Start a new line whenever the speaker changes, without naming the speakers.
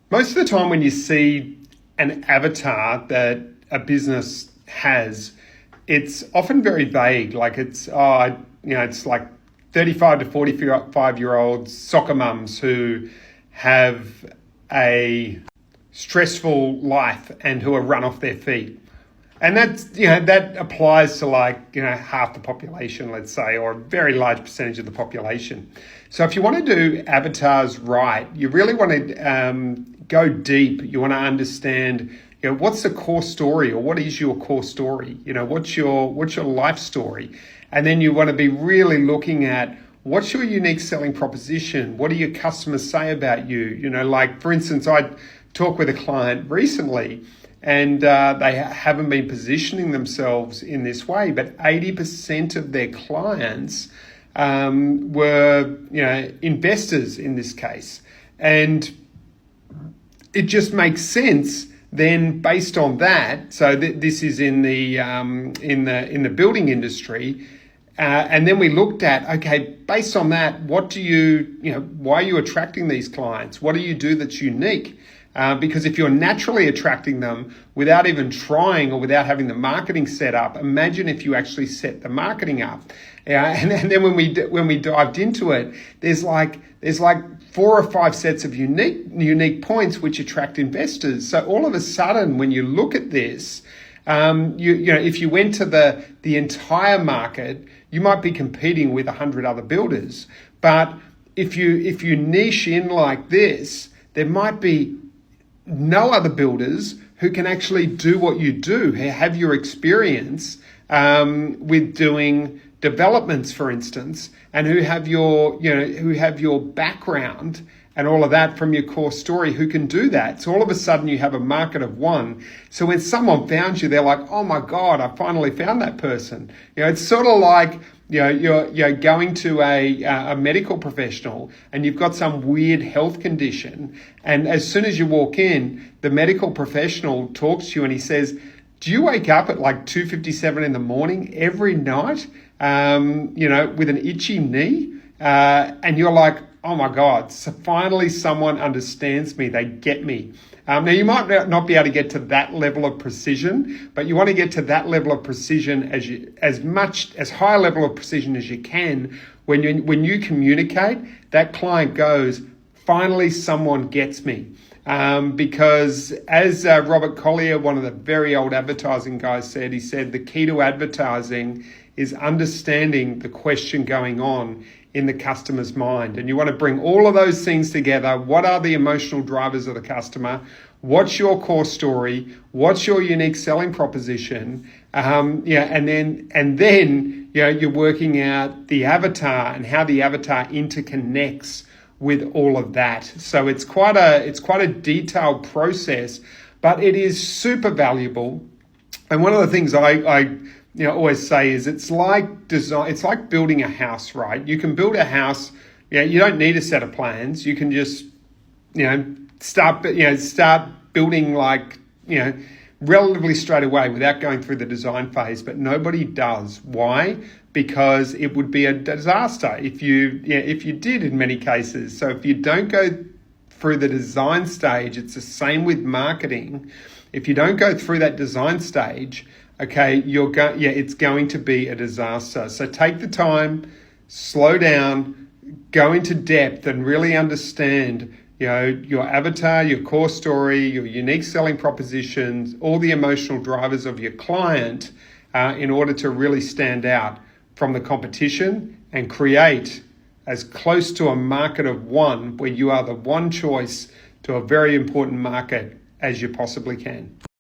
Most of the time when you see an avatar that a business has, it's often very vague. Like it's like 35 to 45-year-old soccer mums who have a stressful life and who are run off their feet. And that applies to half the population, let's say, or a very large percentage of the population. So if you want to do avatars right, you really want to go deep. You want to understand, what's the core story, or what is your core story? What's your life story? And then you want to be really looking at what's your unique selling proposition? What do your customers say about you? For instance, I talked with a client recently, and they haven't been positioning themselves in this way, but 80% of their clients were, investors in this case. And it just makes sense then based on that. So this is in the building industry. And then we looked at, okay, based on that, why are you attracting these clients? What do you do that's unique? Because if you're naturally attracting them without even trying or without having the marketing set up, imagine if you actually set the marketing up. And then when we dived into it, there's like 4 or 5 sets of unique points which attract investors. So all of a sudden, when you look at this, if you went to the entire market, you might be competing with 100 other builders. But if you niche in like this, there might be no other builders who can actually do what you do, have your experience with doing developments, for instance, and who have your background and all of that from your core story, who can do that. So all of a sudden you have a market of one. So when someone found you, they're like, oh my God, I finally found that person. It's sort of like, you're going to a medical professional and you've got some weird health condition. And as soon as you walk in, the medical professional talks to you and he says, do you wake up at like 2:57 in the morning every night, with an itchy knee? And you're like, oh my God, so finally someone understands me, they get me. Now you might not be able to get to that level of precision, but you want to get to that level of precision as high a level of precision as you can. When you communicate, that client goes, finally someone gets me. Because as Robert Collier, one of the very old advertising guys said, he said the key to advertising is understanding the question going on in the customer's mind. And you want to bring all of those things together. What are the emotional drivers of the customer? What's your core story? What's your unique selling proposition? And then you're working out the avatar and how the avatar interconnects with all of that. So it's quite a detailed process, but it is super valuable. And one of the things I always say is it's like design. It's like building a house, right? You can build a house. You don't need a set of plans. You can just start building relatively straight away without going through the design phase. But nobody does. Why? Because it would be a disaster if you did in many cases. So if you don't go through the design stage, it's the same with marketing. If you don't go through that design stage, okay, it's going to be a disaster. So take the time, slow down, go into depth and really understand, your avatar, your core story, your unique selling propositions, all the emotional drivers of your client in order to really stand out from the competition and create as close to a market of one where you are the one choice to a very important market as you possibly can.